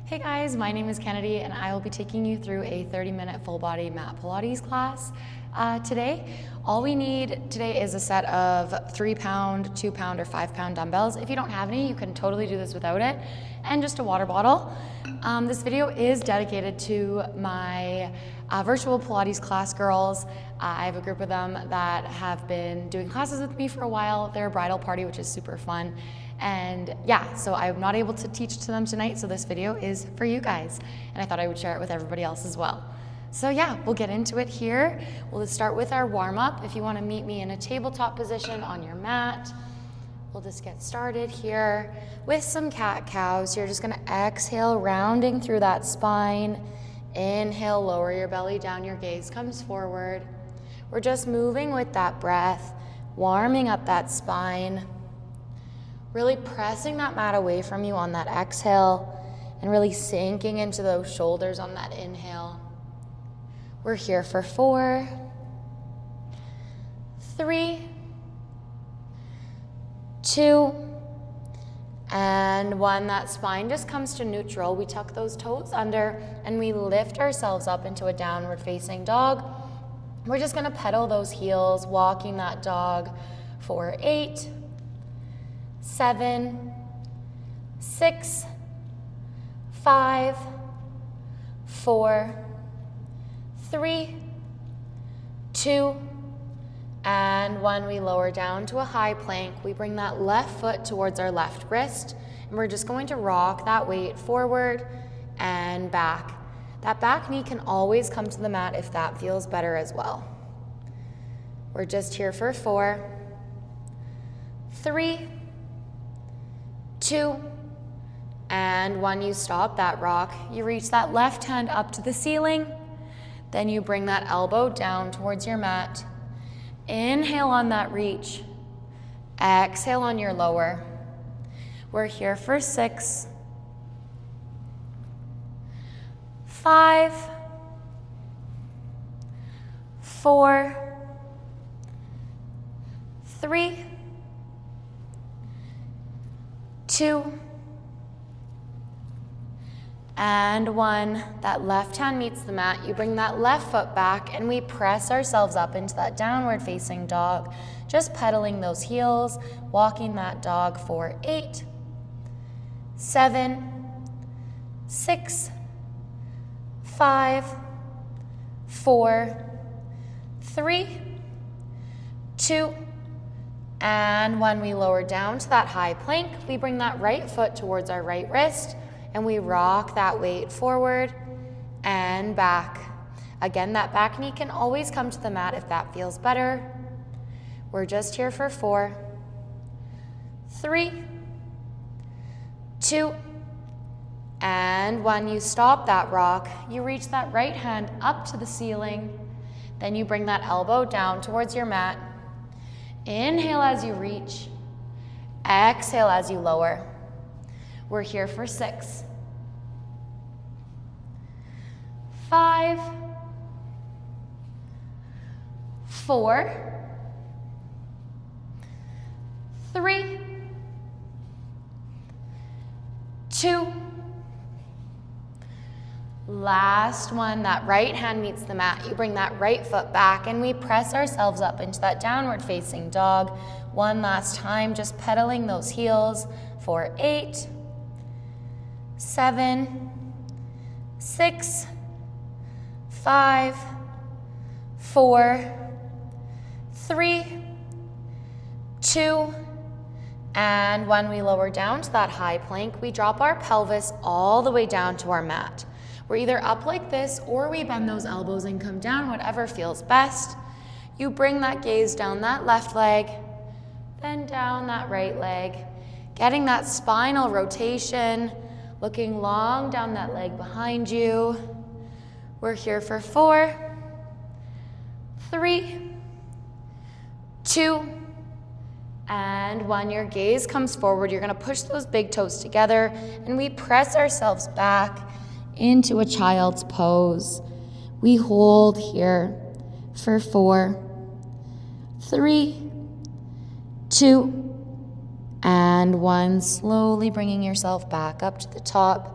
Hey guys, my name is Kennedy and I will be taking you through a 30-minute full body mat Pilates class today. All we need today is a set of 3 pound, 2 pound, or 5 pound dumbbells. If you don't have any, you can totally do this without it, and just a water bottle. This video is dedicated to my virtual Pilates class girls. I have a group of them that have been doing classes with me for a while. They're a bridal party, which is super fun. And yeah, so I'm not able to teach to them tonight, so this video is for you guys. And I thought I would share it with everybody else as well. So yeah, we'll get into it here. We'll start with our warm-up. If you want to meet me in a tabletop position on your mat, we'll just get started here with some cat-cows. You're just going to exhale, rounding through that spine. Inhale, lower your belly down, your gaze comes forward. We're just moving with that breath, warming up that spine. Really pressing that mat away from you on that exhale and really sinking into those shoulders on that inhale. We're here for 4, 3, 2, and 1. That spine just comes to neutral. We tuck those toes under and we lift ourselves up into a downward facing dog. We're just gonna pedal those heels, walking that dog for 8, 7, 6, 5, 4, 3, 2, and 1. We lower down to a high plank. We bring that left foot towards our left wrist, and we're just going to rock that weight forward and back. That back knee can always come to the mat if that feels better as well. We're just here for 4, 3, 2, and 1. You stop that rock. You reach that left hand up to the ceiling. Then you bring that elbow down towards your mat. Inhale on that reach. Exhale on your lower. We're here for 6, 5, 4, 3, 2, and 1. That left hand meets the mat. You bring that left foot back and we press ourselves up into that downward facing dog, just pedaling those heels, walking that dog for 8, 7, 6, 5, 4, 3, 2, and 1. We lower down to that high plank. We bring that right foot towards our right wrist and we rock that weight forward and back. Again, that back knee can always come to the mat if that feels better. We're just here for 4, 3, 2, and 1. You stop that rock. You reach that right hand up to the ceiling. Then you bring that elbow down towards your mat. Inhale as you reach. Exhale as you lower. We're here for 6, 5, 4, 3, 2, last one. That right hand meets the mat. You bring that right foot back and we press ourselves up into that downward facing dog. One last time, just pedaling those heels for 8, 7, 6, 5, 4, 3, 2, and 1. We lower down to that high plank. We drop our pelvis all the way down to our mat. We're either up like this or we bend those elbows and come down, whatever feels best. You bring that gaze down that left leg, then down that right leg, getting that spinal rotation, looking long down that leg behind you. We're here for 4, 3, 2, and 1. Your gaze comes forward. You're going to push those big toes together and we press ourselves back into a child's pose. We hold here for 4, 3, 2, and 1. Slowly bringing yourself back up to the top.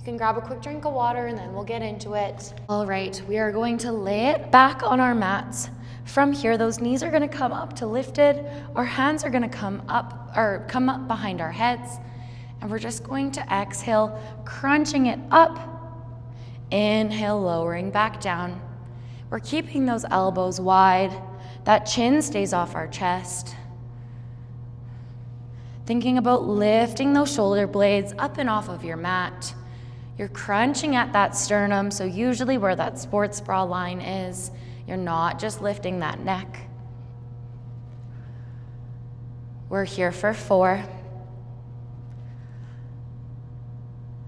You can grab a quick drink of water and then we'll get into it. All right, we are going to lay it back on our mats. From here, those knees are gonna come up to lifted. Our hands are gonna come up behind our heads. And we're just going to exhale, crunching it up. Inhale, lowering back down. We're keeping those elbows wide. That chin stays off our chest. Thinking about lifting those shoulder blades up and off of your mat. You're crunching at that sternum, so usually where that sports bra line is, you're not just lifting that neck. We're here for 4,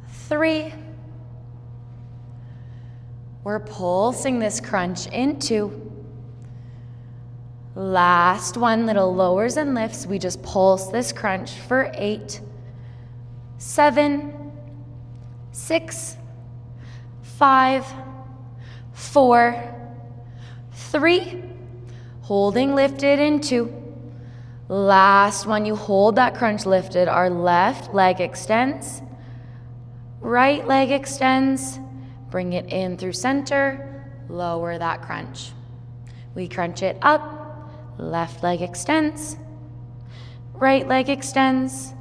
3. We're pulsing this crunch into. Last one, little lowers and lifts. We just pulse this crunch for 8, 7, 6, 5, 4, 3. Holding lifted in 2. Last one, you hold that crunch lifted. Our left leg extends. Right leg extends. Bring it in through center. Lower that crunch. We crunch it up. Left leg extends. Right leg extends.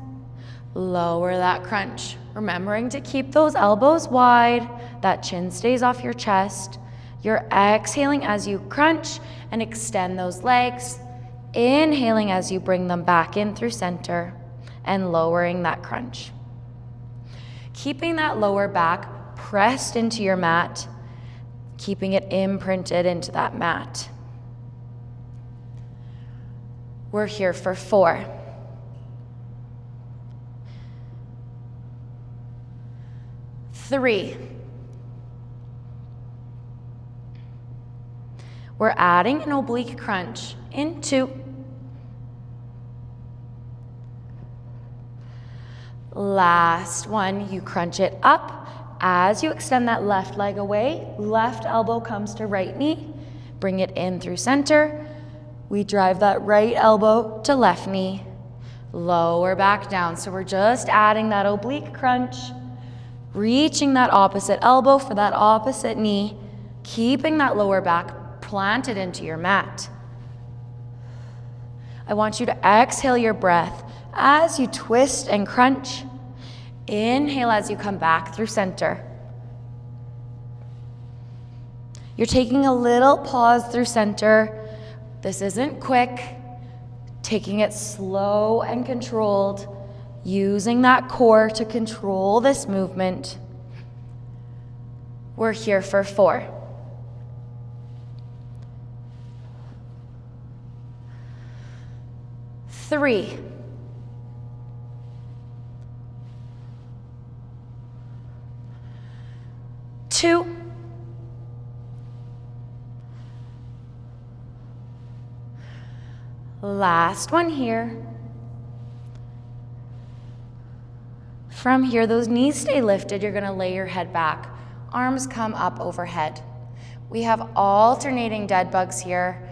Lower that crunch. Remembering to keep those elbows wide. That chin stays off your chest. You're exhaling as you crunch and extend those legs. Inhaling as you bring them back in through center and lowering that crunch. Keeping that lower back pressed into your mat, keeping it imprinted into that mat. We're here for 4, 3. We're adding an oblique crunch in 2. Last one, you crunch it up. As you extend that left leg away, left elbow comes to right knee. Bring it in through center. We drive that right elbow to left knee. Lower back down. So we're just adding that oblique crunch, reaching that opposite elbow for that opposite knee, keeping that lower back planted into your mat. I want you to exhale your breath as you twist and crunch. Inhale as you come back through center. You're taking a little pause through center. This isn't quick. Taking it slow and controlled, using that core to control this movement. We're here for 4, 3, 2, last one here. From here, those knees stay lifted. You're going to lay your head back. Arms come up overhead. We have alternating dead bugs here.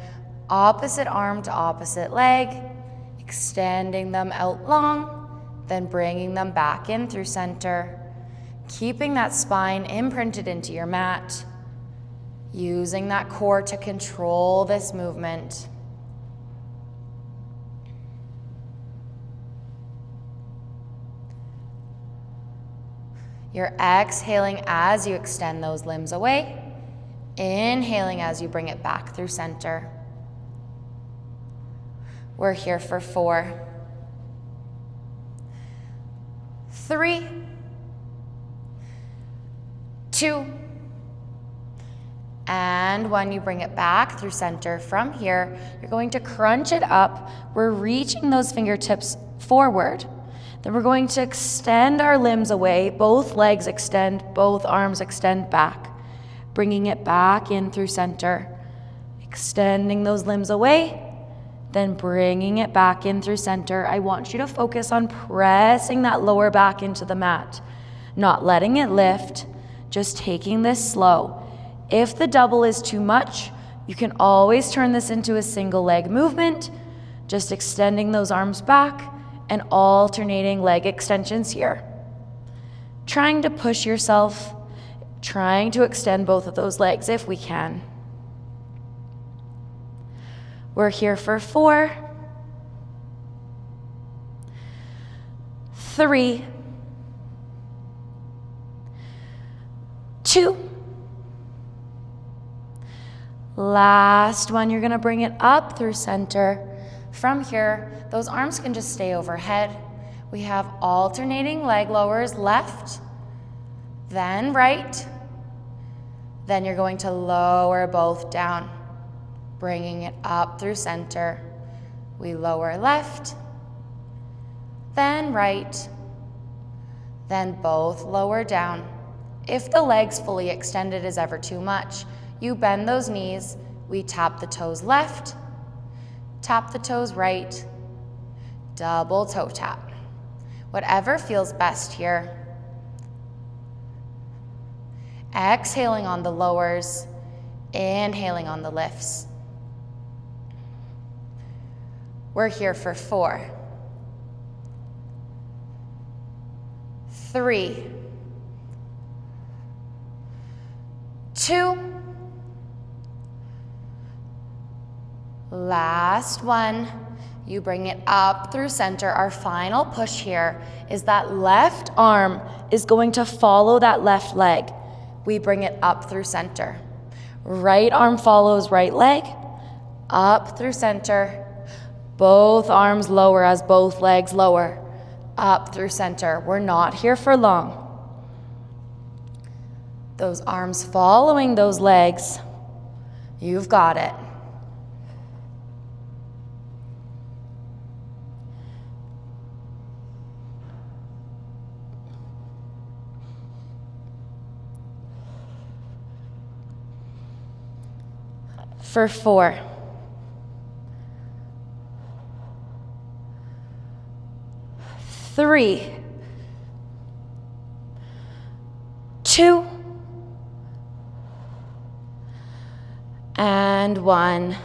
Opposite arm to opposite leg. Extending them out long, then bringing them back in through center. Keeping that spine imprinted into your mat. Using that core to control this movement. You're exhaling as you extend those limbs away. Inhaling as you bring it back through center. We're here for 4, 3, 2, and when you bring it back through center from here, you're going to crunch it up. We're reaching those fingertips forward. Then we're going to extend our limbs away. Both legs extend, both arms extend back. Bringing it back in through center. Extending those limbs away. Then bringing it back in through center. I want you to focus on pressing that lower back into the mat, not letting it lift, just taking this slow. If the double is too much, you can always turn this into a single leg movement, just extending those arms back and alternating leg extensions here. trying to push yourself, trying to extend both of those legs if we can. We're here for 4, 3, 2. Last one, you're gonna bring it up through center. From here, those arms can just stay overhead. We have alternating leg lowers, left, then right. Then you're going to lower both down, bringing it up through center. We lower left, then right, then both lower down. If the legs fully extended is ever too much, you bend those knees, we tap the toes left, tap the toes right, double toe tap. Whatever feels best here. Exhaling on the lowers, inhaling on the lifts. We're here for 4, 3, 2, last one. You bring it up through center. Our final push here is that left arm is going to follow that left leg. We bring it up through center. Right arm follows right leg, up through center. Both arms lower as both legs lower, up through center. We're not here for long. Those arms following those legs. You've got it. For 4, 3, 2, and 1.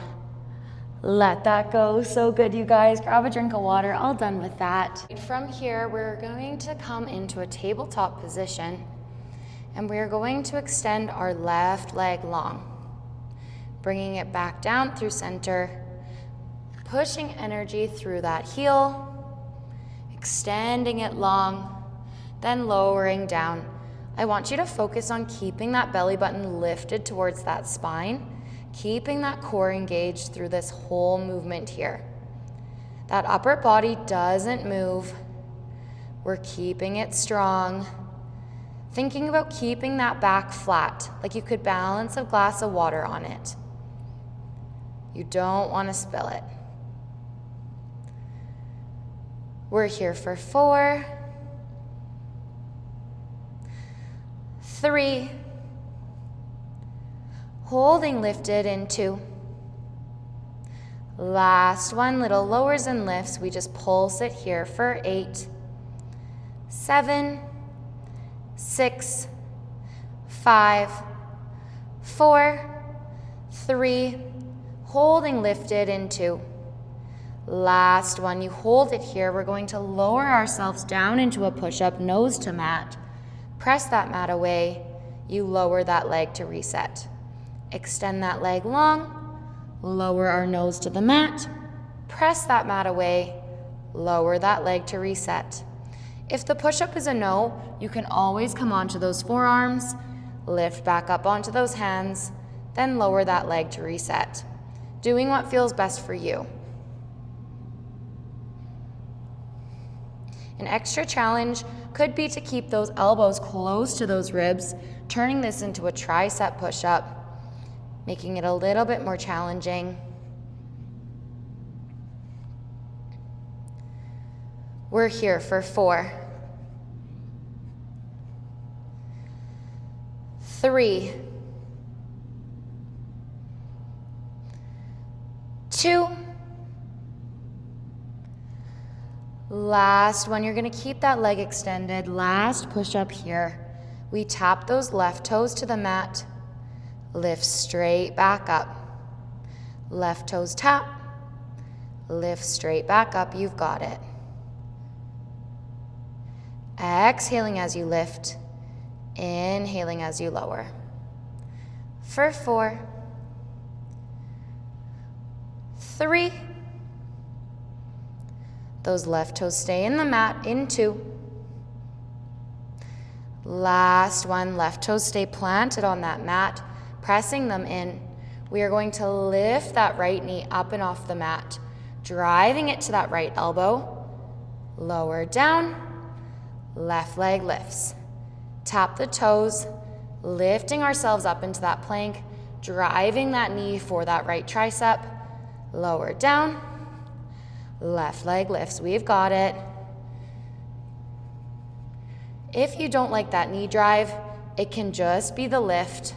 Let that go. So good, you guys. Grab a drink of water. All done with that. From here, we're going to come into a tabletop position, and we're going to extend our left leg long. Bringing it back down through center, pushing energy through that heel, extending it long, then lowering down. I want you to focus on keeping that belly button lifted towards that spine, keeping that core engaged through this whole movement here. That upper body doesn't move. We're keeping it strong. Thinking about keeping that back flat, like you could balance a glass of water on it. You don't want to spill it. We're here for 4, 3, holding lifted in 2. Last one, little lowers and lifts. We just pulse it here for 8, 7, 6, 5, 4, 3, holding lifted in 2. Last one, you hold it here. We're going to lower ourselves down into a push-up, nose to mat. Press that mat away. You lower that leg to reset. Extend that leg long, lower our nose to the mat, press that mat away, lower that leg to reset. If the push-up is a no, you can always come onto those forearms, lift back up onto those hands, then lower that leg to reset. Doing what feels best for you. An extra challenge could be to keep those elbows close to those ribs, turning this into a tricep push-up, making it a little bit more challenging. We're here for 4, 3, 2. Last one, you're gonna keep that leg extended. Last push up here. We tap those left toes to the mat, lift straight back up. Left toes tap, lift straight back up, you've got it. Exhaling as you lift, inhaling as you lower. For 4, 3, those left toes stay in the mat, in 2. Last one, left toes stay planted on that mat, pressing them in. We are going to lift that right knee up and off the mat, driving it to that right elbow, lower down, left leg lifts. Tap the toes, lifting ourselves up into that plank, driving that knee for that right tricep, lower down, left leg lifts. We've got it. If you don't like that knee drive, it can just be the lift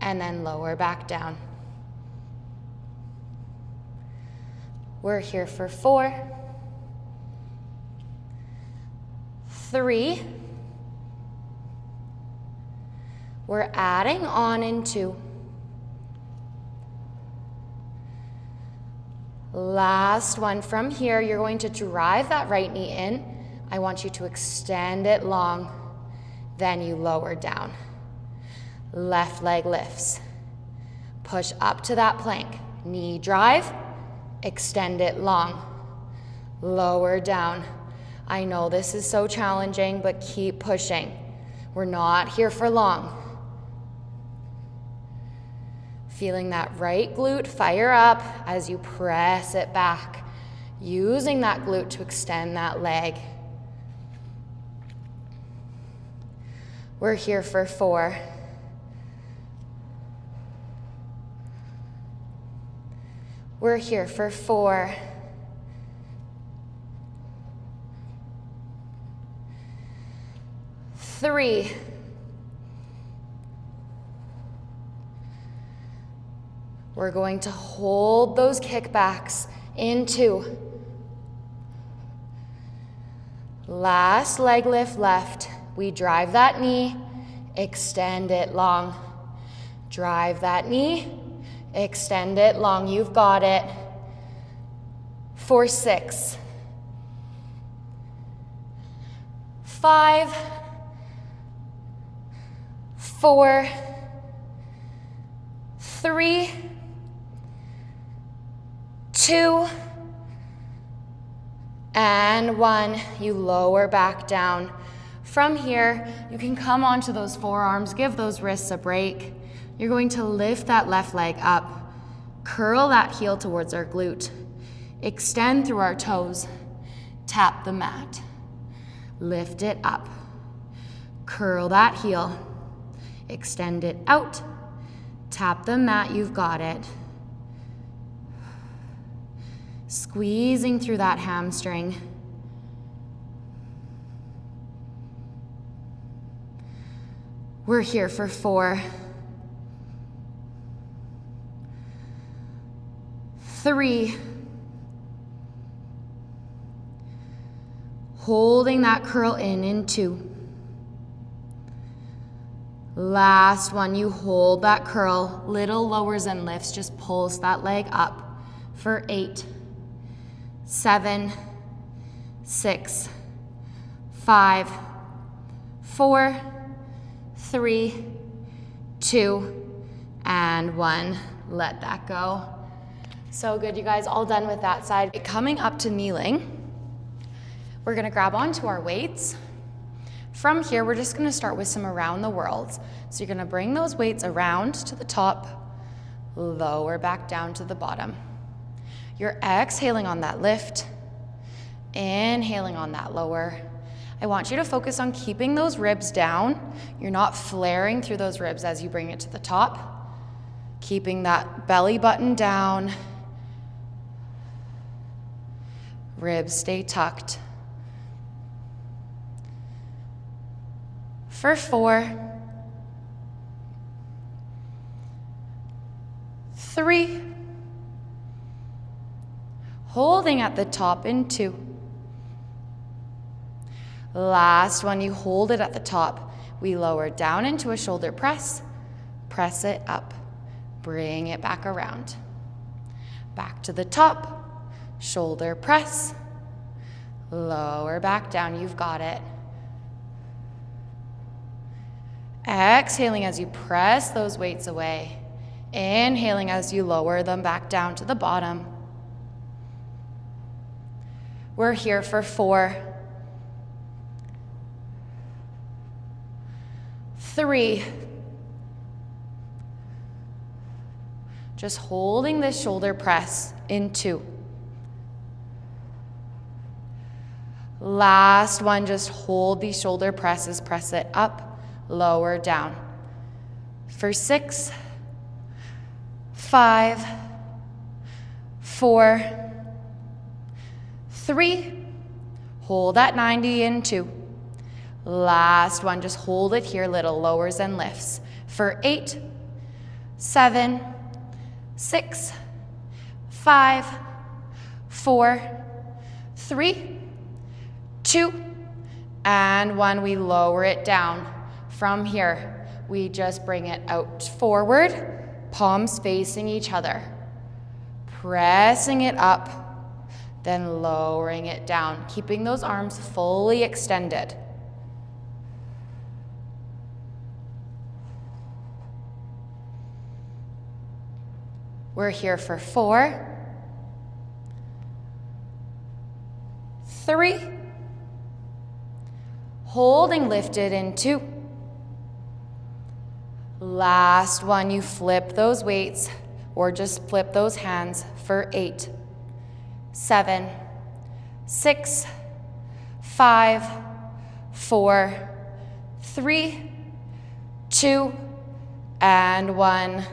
and then lower back down. We're here for 4, 3, we're adding on in 2. Last one. From here, you're going to drive that right knee in. I want you to extend it long, then you lower down. Left leg lifts. Push up to that plank. Knee drive, extend it long, lower down. I know this is so challenging, but keep pushing. We're not here for long. Feeling that right glute fire up as you press it back, using that glute to extend that leg. We're here for 4. We're here for 4. 3. We're going to hold those kickbacks in 2. Last leg lift left. We drive that knee, extend it long. Drive that knee, extend it long. You've got it. For 6, 5, 4, 3, 2, and 1. You lower back down. From here, you can come onto those forearms, give those wrists a break. You're going to lift that left leg up, curl that heel towards our glute, extend through our toes, tap the mat, lift it up, curl that heel, extend it out, tap the mat, you've got it. Squeezing through that hamstring. We're here for 4, 3, holding that curl in 2. Last one, you hold that curl, little lowers and lifts, just pulse that leg up for 8, 7, 6, 5, 4, 3, 2, and 1. Let that go. So good, you guys, all done with that side. Coming up to kneeling, we're gonna grab onto our weights. From here, we're just gonna start with some around the worlds. So you're gonna bring those weights around to the top, lower back down to the bottom. You're exhaling on that lift, inhaling on that lower. I want you to focus on keeping those ribs down. You're not flaring through those ribs as you bring it to the top. Keeping that belly button down. Ribs stay tucked. For 4, 3, holding at the top in 2. Last one, you hold it at the top. We lower down into a shoulder press, press it up, bring it back around. Back to the top, shoulder press, lower back down, you've got it. Exhaling as you press those weights away. Inhaling as you lower them back down to the bottom. We're here for 4, 3. Just holding this shoulder press in 2. Last one, just hold these shoulder presses, press it up, lower, down. For 6, 5, 4, 3. Hold at 90 in 2. Last one, just hold it here, little lowers and lifts. For 8, 7, 6, 5, 4, 3, 2, and 1. We lower it down. From here, we just bring it out forward, palms facing each other. Pressing it up, then lowering it down, keeping those arms fully extended. We're here for 4, 3, holding lifted in 2. Last one, you flip those weights or just flip those hands for 8, 7, 6, 5, 4, 3, 2, and 1.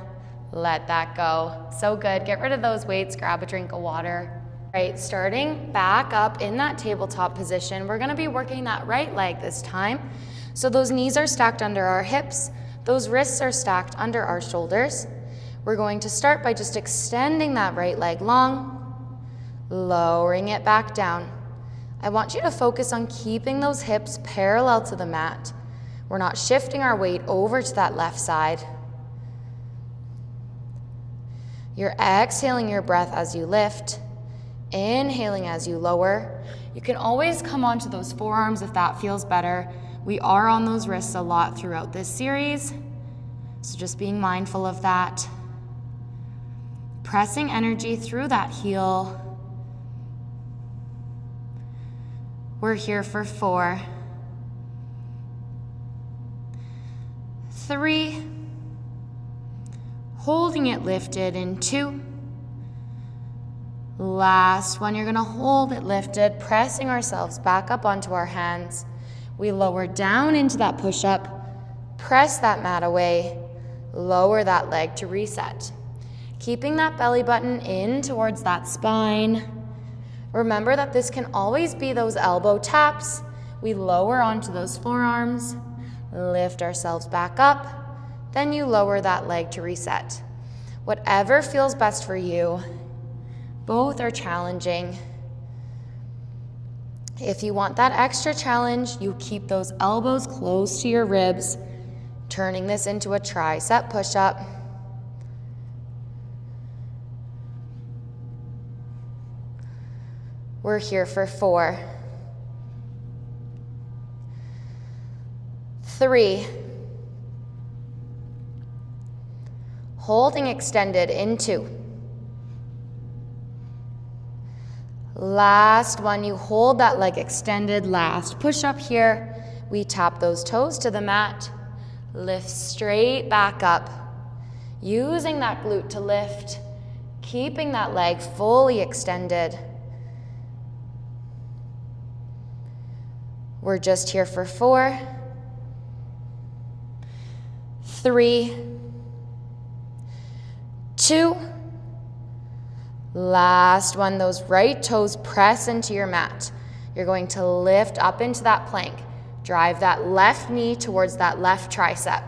Let that go. So good. Get rid of those weights, grab a drink of water. Right, starting back up in that tabletop position, we're gonna be working that right leg this time. So those knees are stacked under our hips, those wrists are stacked under our shoulders. We're going to start by just extending that right leg long, lowering it back down. I want you to focus on keeping those hips parallel to the mat. We're not shifting our weight over to that left side. You're exhaling your breath as you lift, inhaling as you lower. You can always come onto those forearms if that feels better. We are on those wrists a lot throughout this series, so just being mindful of that. Pressing energy through that heel. We're here for 4, 3, holding it lifted in 2. Last one, you're gonna hold it lifted, pressing ourselves back up onto our hands. We lower down into that push-up, press that mat away, lower that leg to reset. Keeping that belly button in towards that spine. Remember that this can always be those elbow taps. We lower onto those forearms, lift ourselves back up, then you lower that leg to reset. Whatever feels best for you. Both are challenging. If you want that extra challenge, you keep those elbows close to your ribs, turning this into a tricep push-up. We're here for 4, 3, holding extended in 2. Last one, you hold that leg extended. Last push up here. We tap those toes to the mat, lift straight back up, using that glute to lift, keeping that leg fully extended. We're just here for 4, 3, 2. Last one, those right toes press into your mat. You're going to lift up into that plank. Drive that left knee towards that left tricep.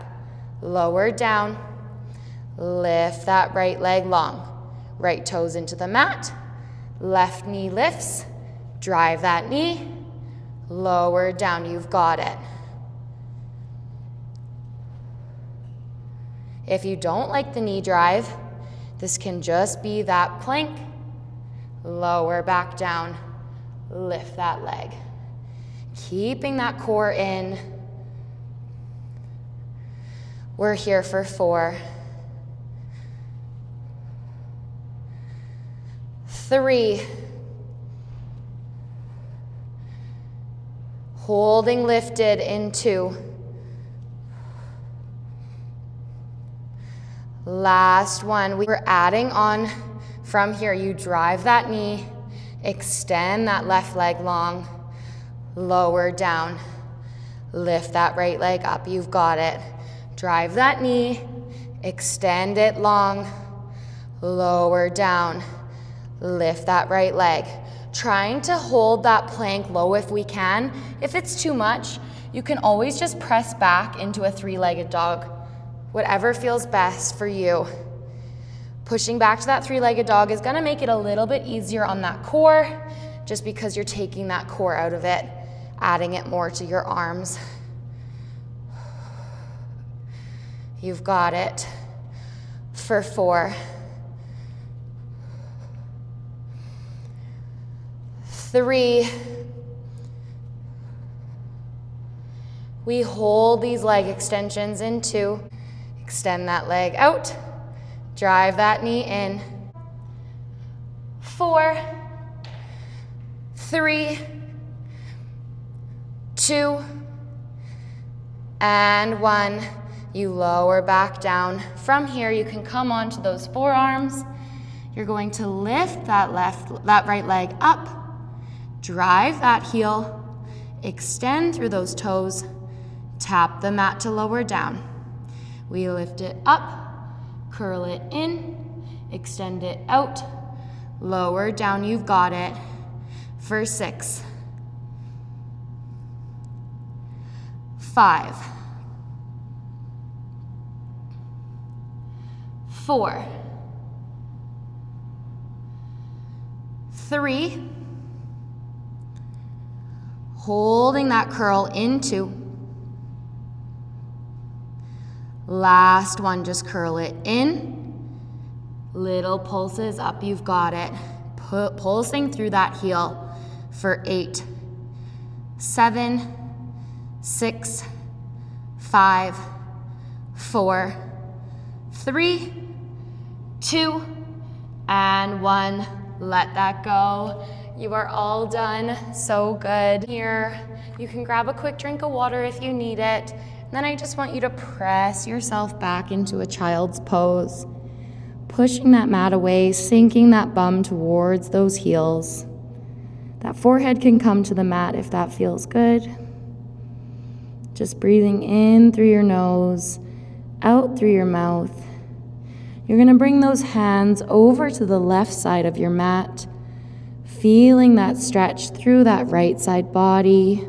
Lower down. Lift that right leg long. Right toes into the mat. Left knee lifts. Drive that knee. Lower down. You've got it. If you don't like the knee drive, this can just be that plank. Lower back down. Lift that leg. Keeping that core in. We're here for 4, 3, holding lifted in 2, last one. We're adding on from here. You drive that knee, extend that left leg long, lower down, lift that right leg up. You've got it. Drive that knee, extend it long, lower down, lift that right leg. Trying to hold that plank low if we can. If it's too much, you can always just press back into a 3-legged dog. Whatever feels best for you. Pushing back to that 3-legged dog is gonna make it a little bit easier on that core, just because you're taking that core out of it, adding it more to your arms. You've got it. For 4, 3, we hold these leg extensions in 2, extend that leg out, drive that knee in, 4, 3, 2, and 1. You lower back down. From here, you can come onto those forearms. You're going to lift that right leg up, drive that heel, extend through those toes, tap the mat to lower down. We lift it up, curl it in, extend it out, lower down. You've got it. For 6, 5, 4, 3, holding that curl into, last one, just curl it in, little pulses up, you've got it, pulsing through that heel for 8, 7, 6, 5, 4, 3, 2, and 1. Let that go. You are all done. So good. Here, you can grab a quick drink of water if you need it. And then I just want you to press yourself back into a child's pose. Pushing that mat away, sinking that bum towards those heels. That forehead can come to the mat if that feels good. Just breathing in through your nose, out through your mouth. You're going to bring those hands over to the left side of your mat, feeling that stretch through that right side body.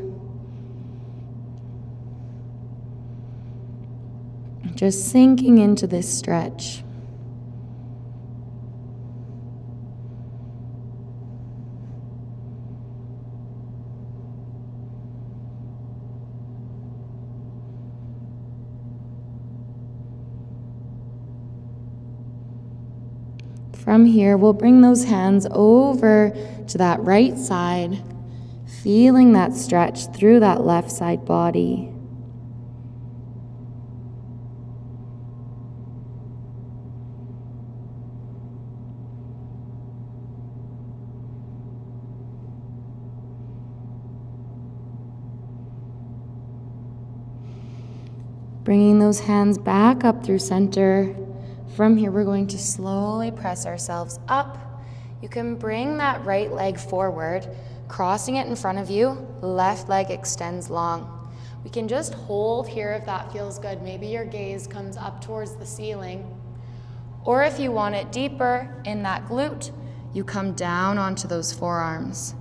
Just sinking into this stretch. From here, we'll bring those hands over to that right side, feeling that stretch through that left side body. Bringing those hands back up through center. From here, we're going to slowly press ourselves up. You can bring that right leg forward, crossing it in front of you. Left leg extends long. We can just hold here if that feels good. Maybe your gaze comes up towards the ceiling. Or if you want it deeper in that glute, you come down onto those forearms,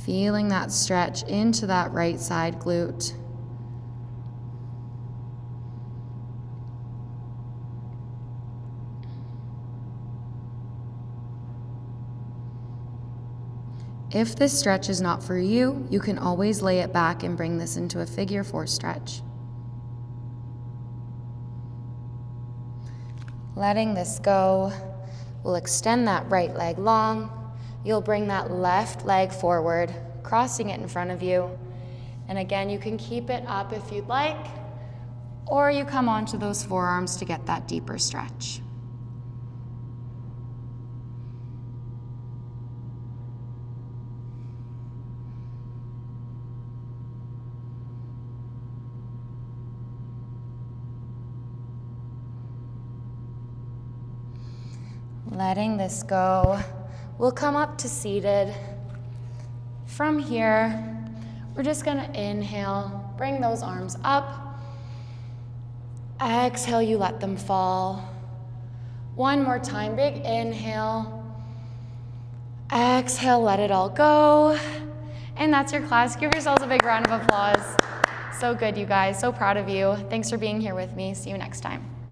feeling that stretch into that right side glute. If this stretch is not for you, you can always lay it back and bring this into a figure 4 stretch. Letting this go, we'll extend that right leg long. You'll bring that left leg forward, crossing it in front of you. And again, you can keep it up if you'd like, or you come onto those forearms to get that deeper stretch. Letting this go, we'll come up to seated. From here, we're just gonna inhale, bring those arms up. Exhale, you let them fall. One more time, big inhale. Exhale, let it all go. And that's your class. Give yourselves a big round of applause. So good, you guys. So proud of you. Thanks for being here with me. See you next time.